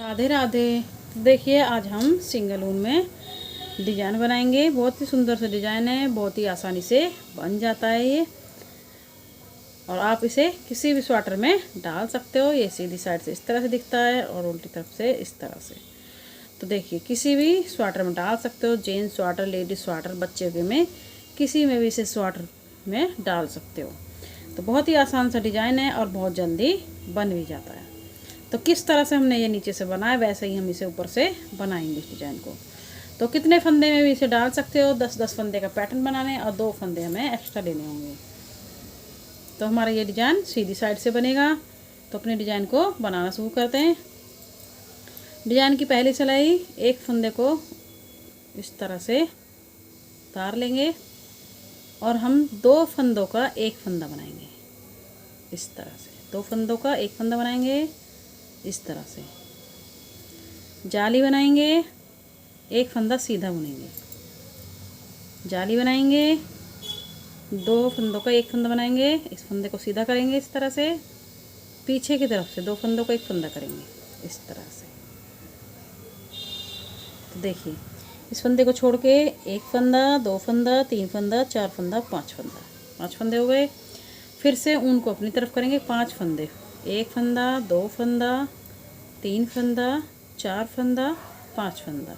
राधे राधे। तो देखिए आज हम सिंगल ऊन में डिजाइन बनाएंगे। बहुत ही सुंदर सा डिजाइन है, बहुत ही आसानी से बन जाता है ये। और आप इसे किसी भी स्वेटर में डाल सकते हो। ये सीधी साइड से इस तरह से दिखता है और उल्टी तरफ से इस तरह से। तो देखिए किसी भी स्वेटर में डाल सकते हो, जेंट्स स्वेटर, लेडीज स्वेटर, बच्चे के में, किसी में भी इसे स्वेटर में डाल सकते हो। तो बहुत ही आसान सा डिजाइन है और बहुत जल्दी बन भी जाता है। तो किस तरह से हमने ये नीचे से बनाया वैसे ही हम इसे ऊपर से बनाएंगे इस डिजाइन को। तो कितने फंदे में भी इसे डाल सकते हो, 10-10 फंदे का पैटर्न बनाने और 2 फंदे हमें एक्स्ट्रा लेने होंगे। तो हमारा ये डिजाइन सीधी साइड से बनेगा। तो अपने डिजाइन को बनाना शुरू करते हैं। डिजाइन की पहली सिलाई एक फंदे को इस तरह से उतार लेंगे और हम 2 फंदों का एक फंदा बनाएंगे। इस तरह से 2 फंदों का एक फंदा बनाएंगे। इस तरह से जाली बनाएंगे, एक फंदा सीधा बुनेंगे, जाली बनाएंगे, 2 फंदों का एक फंदा बनाएंगे, इस फंदे को सीधा करेंगे इस तरह से, पीछे की तरफ से 2 फंदों का एक फंदा करेंगे इस तरह से। तो देखिए इस फंदे को छोड़ के एक फंदा, 2 फंदा, 3 फंदा, 4 फंदा, 5 फंदा, 5 फंदे हो गए। फिर से ऊन को अपनी तरफ करेंगे 5 फंदे, एक फंदा, 2 फंदा, 3 फंदा, 4 फंदा, 5 फंदा,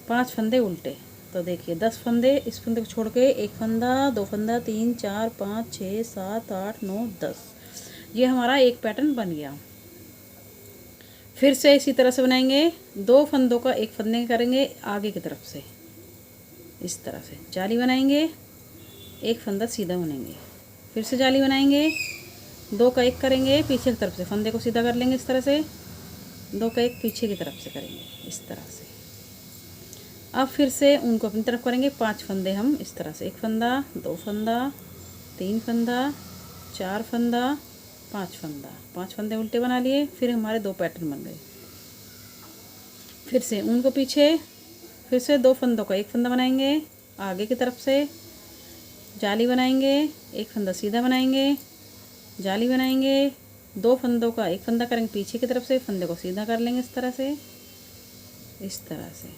5 फंदे उल्टे। तो देखिए 10 फंदे, इस फंदे को छोड़ के एक फंदा, 2 फंदा, 3, 4, 5, 6, 7, 8, 9, 10। ये हमारा एक पैटर्न बन गया। फिर से इसी तरह से बनाएंगे, 2 फंदों का एक फंदे करेंगे आगे की तरफ से इस तरह से, जाली बनाएंगे, एक फंदा सीधा बुनेंगे, फिर से जाली बनाएंगे, 2 का एक करेंगे पीछे की तरफ से, फंदे को सीधा कर लेंगे इस तरह से, 2 का एक पीछे की तरफ से करेंगे इस तरह से। अब फिर से उनको अपनी तरफ करेंगे 5 फंदे हम इस तरह से, एक फंदा, 2 फंदा, 3 फंदा, 4 फंदा, 5 फंदा, 5 फंदे उल्टे बना लिए। फिर हमारे 2 पैटर्न बन गए। फिर से उनको पीछे, फिर से 2 फंदों का एक फंदा बनाएंगे आगे की तरफ से, जाली बनाएंगे, एक फंदा सीधा बनाएंगे, जाली बनाएंगे, 2 फंदों का एक फंदा करेंगे पीछे की तरफ से, फंदे को सीधा कर लेंगे इस तरह से, इस तरह से।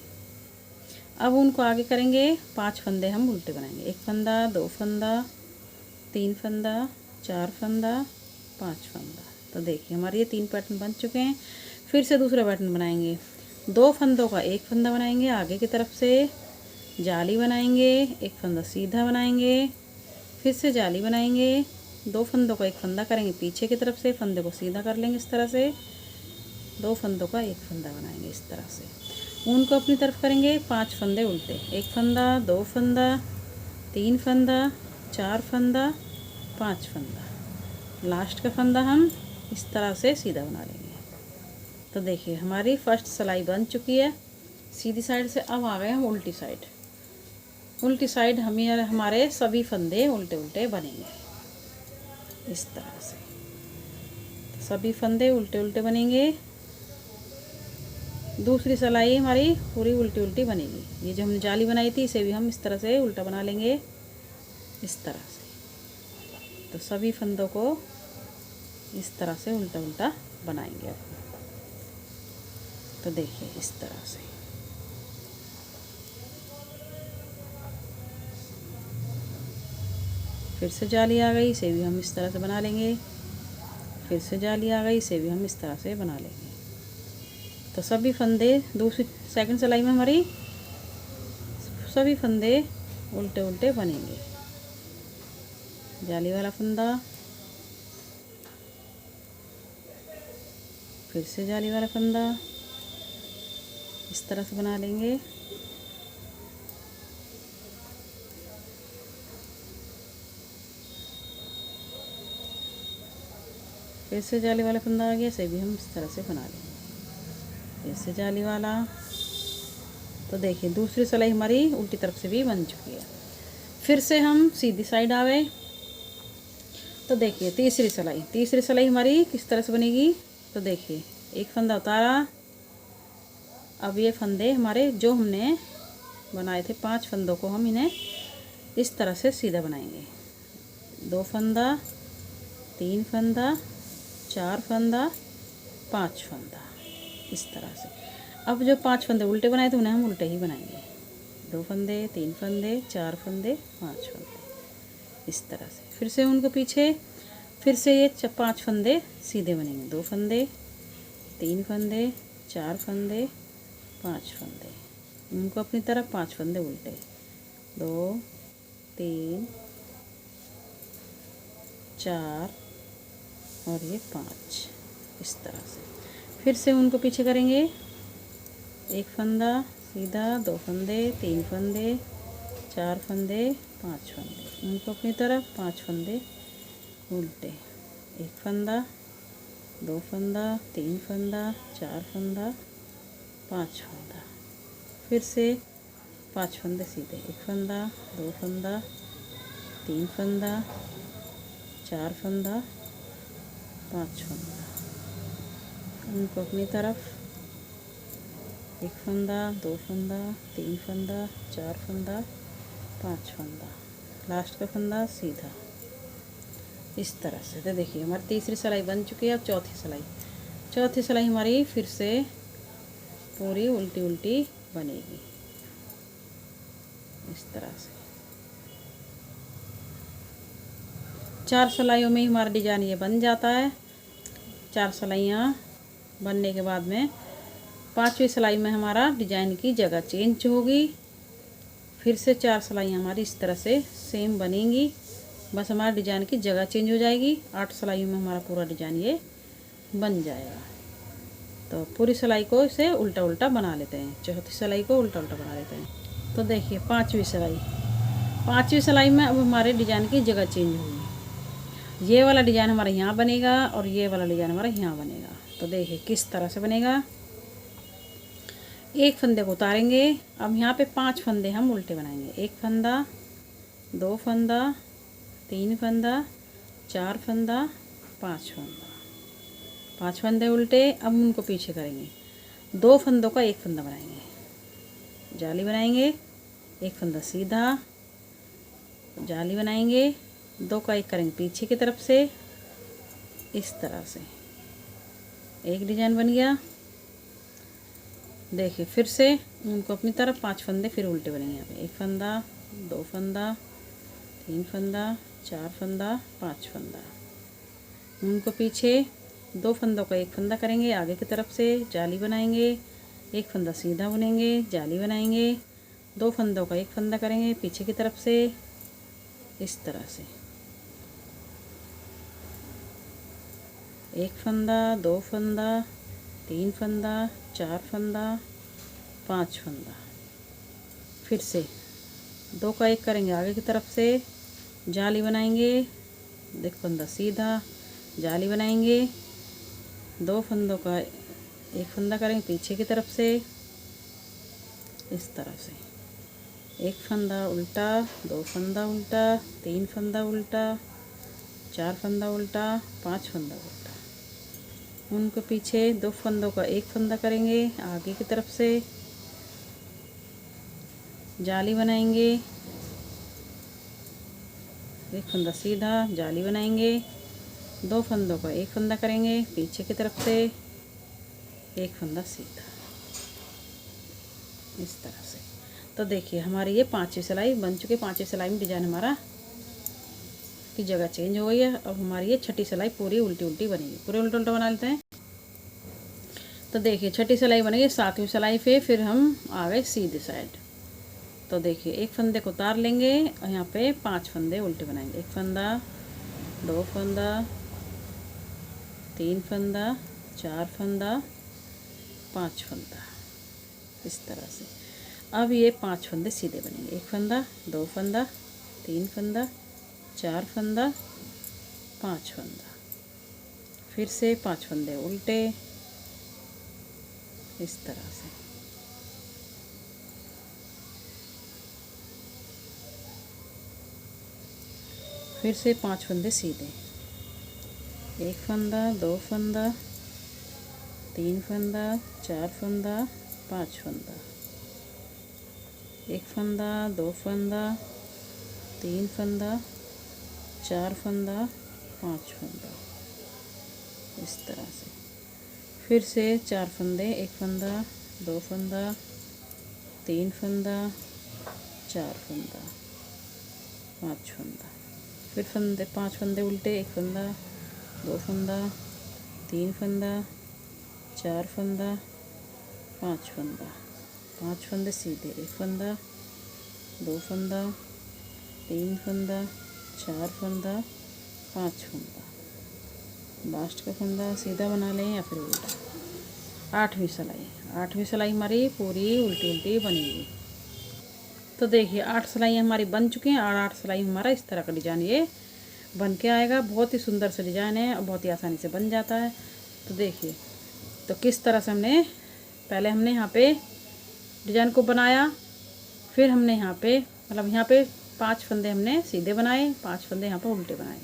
अब उनको आगे करेंगे 5 फंदे हम उल्टे बनाएंगे, एक फंदा, 2 फंदा, 3 फंदा, 4 फंदा, 5 फंदा। तो देखिए हमारे ये 3 पैटर्न बन चुके हैं। फिर से दूसरा पैटर्न बनाएंगे, 2 फंदों का एक फंदा बनाएंगे आगे की तरफ से, जाली बनाएंगे, एक फंदा सीधा बनाएंगे, फिर से जाली बनाएंगे, 2 फंदों का एक फंदा करेंगे पीछे की तरफ से, फंदे को सीधा कर लेंगे इस तरह से, 2 फंदों का एक फंदा बनाएंगे इस तरह से। ऊन को अपनी तरफ करेंगे 5 फंदे उल्टे, एक फंदा, 2 फंदा, 3 फंदा, 4 फंदा, 5 फंदा, लास्ट का फंदा हम इस तरह से सीधा बना लेंगे। तो देखिए हमारी फर्स्ट सिलाई बन चुकी है सीधी साइड से। अब आ गए हम उल्टी साइड। उल्टी साइड हमारे सभी फंदे उल्टे उल्टे बनेंगे इस तरह से। तो सभी फंदे उल्टे उल्टे बनेंगे। दूसरी सिलाई हमारी पूरी उल्टी उल्टी बनेगी। ये जो हमने जाली बनाई थी इसे भी हम इस तरह से उल्टा बना लेंगे इस तरह से। तो सभी फंदों को इस तरह से उल्टा उल्टा बनाएंगे। तो देखिए इस तरह से। फिर से जाली आ गई, इसे भी हम इस तरह से बना लेंगे। फिर से जाली आ गई, इसे भी हम इस तरह से बना लेंगे। तो सभी फंदे दूसरी सेकंड सिलाई में हमारी सभी फंदे उल्टे उल्टे बनेंगे। जाली वाला फंदा, फिर से जाली वाला फंदा, इस तरह से बना लेंगे। फिर से जाली वाला फंदा आ गया, इसे भी हम इस तरह से बना लेंगे। फिर से जाली वाला। तो देखिए दूसरी सिलाई हमारी उल्टी तरफ से भी बन चुकी है। फिर से हम सीधी साइड आ गए। तो देखिए तीसरी सिलाई हमारी किस तरह से बनेगी। तो देखिए एक फंदा उतारा। अब ये फंदे हमारे जो हमने बनाए थे 5 फंदों को हम इन्हें इस तरह से सीधा बनाएंगे। 2 फंदा, 3 फंदा, 4 फंदा, 5 फंदा, इस तरह से। अब जो 5 फंदे उल्टे बनाए थे उन्हें हम उल्टे ही बनाएंगे। 2 फंदे, 3 फंदे, 4 फंदे, 5 फंदे, इस तरह से। फिर से उनको पीछे, फिर से ये 5 फंदे सीधे बनेंगे। 2 फंदे, 3 फंदे, 4 फंदे, 5 फंदे, उनको अपनी तरफ 5 फंदे उल्टे। 2, 3, 4 और ये 5, इस तरह से। फिर से उनको पीछे करेंगे। 1 फंदा सीधा, 2 फंदे, 3 फंदे, 4 फंदे, 5 फंदे, उनको अपनी तरफ 5 फंदे उल्टे। 1 फंदा, 2 फंदा, 3 फंदा, 4 फंदा, 5 फंदा, फिर से 5 फंदे सीधे। 1 फंदा, 2 फंदा, 3 फंदा, 4 फंदा, 5 फंदा, उनको अपनी तरफ। 1 फंदा, 2 फंदा, 3 फंदा, 4 फंदा, 5 फंदा, लास्ट का फंदा सीधा, इस तरह से। तो देखिए हमारी तीसरी सिलाई बन चुकी है। अब चौथी सिलाई हमारी फिर से पूरी उल्टी उल्टी बनेगी, इस तरह से। 4 सिलाइयों में ही हमारा डिजाइन ये बन जाता है। 4 सिलाइयाँ बनने के बाद में 5वीं सिलाई में हमारा डिजाइन की जगह चेंज होगी। फिर से 4 सिलाइयाँ हमारी इस तरह से सेम बनेंगी, बस हमारा डिजाइन की जगह चेंज हो जाएगी। 8 सिलाइयों में हमारा पूरा डिजाइन ये बन जाएगा। तो पूरी सिलाई को इसे उल्टा उल्टा बना लेते हैं। चौथी सिलाई को उल्टा उल्टा बना लेते हैं। तो देखिए 5वीं सिलाई में अब हमारे डिजाइन की जगह चेंज होगी। ये वाला डिजाइन हमारा यहाँ बनेगा और ये वाला डिजाइन हमारा यहाँ बनेगा। तो देखिए किस तरह से बनेगा। एक फंदे को उतारेंगे। अब यहाँ पे 5 फंदे हम उल्टे बनाएंगे। 1 फंदा, 2 फंदा, 3 फंदा, 4 फंदा, 5 फंदा, 5 फंदे उल्टे। अब उनको पीछे करेंगे। 2 फंदों का 1 फंदा बनाएंगे, जाली बनाएंगे। 1 फंदा सीधा, जाली बनाएंगे। 2 का 1 करेंगे पीछे की तरफ से, इस तरह से एक डिजाइन बन गया। देखिए फिर से उनको अपनी तरफ 5 फंदे फिर उल्टे बनेंगे। यहाँ पे 1 फंदा, 2 फंदा, 3 फंदा, 4 फंदा, 5 फंदा, उनको पीछे। 2 फंदों का 1 फंदा करेंगे आगे की तरफ से, जाली बनाएंगे। 1 फंदा सीधा बुनेंगे, जाली बनाएंगे। 2 फंदों का 1 फंदा करेंगे पीछे की तरफ से, इस तरह से। 1 फंदा, 2 फंदा, 3 फंदा, 4 फंदा, 5 फंदा, फिर से 2 का 1 करेंगे आगे की तरफ से, जाली बनाएंगे। 1 फंदा सीधा, जाली बनाएंगे। 2 फंदों का 1 फंदा करेंगे पीछे की तरफ से, इस तरह से। 1 फंदा उल्टा, 2 फंदा उल्टा, 3 फंदा उल्टा, 4 फंदा उल्टा, 5 फंदा उल्टा, उनको पीछे। 2 फंदों का 1 फंदा करेंगे आगे की तरफ से, जाली बनाएंगे। 1 फंदा सीधा, जाली बनाएंगे। 2 फंदों का 1 फंदा करेंगे पीछे की तरफ से, 1 फंदा सीधा, इस तरह से। तो देखिए हमारी ये 5वीं सिलाई बन चुकी है। 5वीं सिलाई में डिजाइन हमारा की जगह चेंज हो गई है। अब हमारी ये 6ठी सिलाई पूरी उल्टी उल्टी बनेगी। पूरे उल्टा उल्टा बना लेते हैं। तो देखिए 6ठी सिलाई बनेगी। 7वीं सिलाई पे फिर हम आ गए सीधी साइड। तो देखिए 1 फंदे को उतार लेंगे और यहाँ पे 5 फंदे उल्टे बनाएंगे। 1 फंदा, 2 फंदा, 3 फंदा, 4 फंदा, 5 फंदा, इस तरह से। अब ये 5 फंदे सीधे बनेंगे। 1 फंदा, 2 फंदा, 3 फंदा, 4 फंदा, 5 फंदा, फिर से 5 फंदे उल्टे, इस तरह से। फिर से 5 फंदे सीधे। 1 फंदा, 2 फंदा, 3 फंदा, 4 फंदा, 5 फंदा, 1 फंदा, 2 फंदा, 3 फंदा, 4 फंदा, 5 फंदा, इस तरह से। फिर से 4 फंदे, एक फंदा, 2 फंदा, 3 फंदा, 4 फंदा, 5 फंदा, फिर 5 फंदे उल्टे, एक फंदा, 2 फंदा, 3 फंदा, 4 फंदा, 5 फंदा, 5 फंदे सीधे, एक फंदा, 2 फंदा, 3 फंदा, 4 फंदा, 5 फंदा, लास्ट का फंदा सीधा बना लें या फिर उल्टा। 8वीं सिलाई, 8वीं सिलाई हमारी पूरी उल्टी उल्टी बनेगी। तो देखिए 8 सिलाई हमारी बन चुकी हैं और 8 सिलाई हमारा इस तरह का डिजाइन ये बन के आएगा। बहुत ही सुंदर सा डिजाइन है और बहुत ही आसानी से बन जाता है। तो देखिए तो किस तरह से पहले हमने यहाँ पे डिजाइन को बनाया, फिर हमने यहाँ पे मतलब यहाँ पे 5 फंदे हमने सीधे बनाए, 5 फंदे यहाँ पे उल्टे बनाए,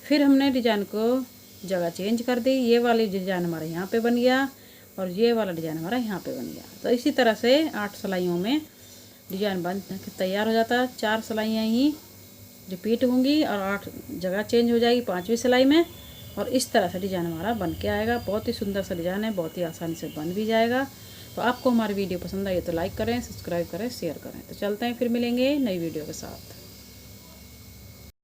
फिर हमने डिजाइन को जगह चेंज कर दी। ये वाली डिजाइन हमारा यहाँ पे बन गया और ये वाला डिजाइन हमारा यहाँ पे बन गया। तो इसी तरह से 8 सिलाइयों में डिजाइन बन के तैयार हो जाता है। 4 सिलाइयाँ ही रिपीट होंगी और 8 जगह चेंज हो जाएगी 5वीं सिलाई में, और इस तरह से डिजाइन हमारा बन के आएगा। बहुत ही सुंदर सा डिजाइन है, बहुत ही आसानी से बन भी जाएगा। तो आपको हमारी वीडियो पसंद आई तो लाइक करें, सब्सक्राइब करें, शेयर करें। तो चलते हैं, फिर मिलेंगे नई वीडियो के साथ।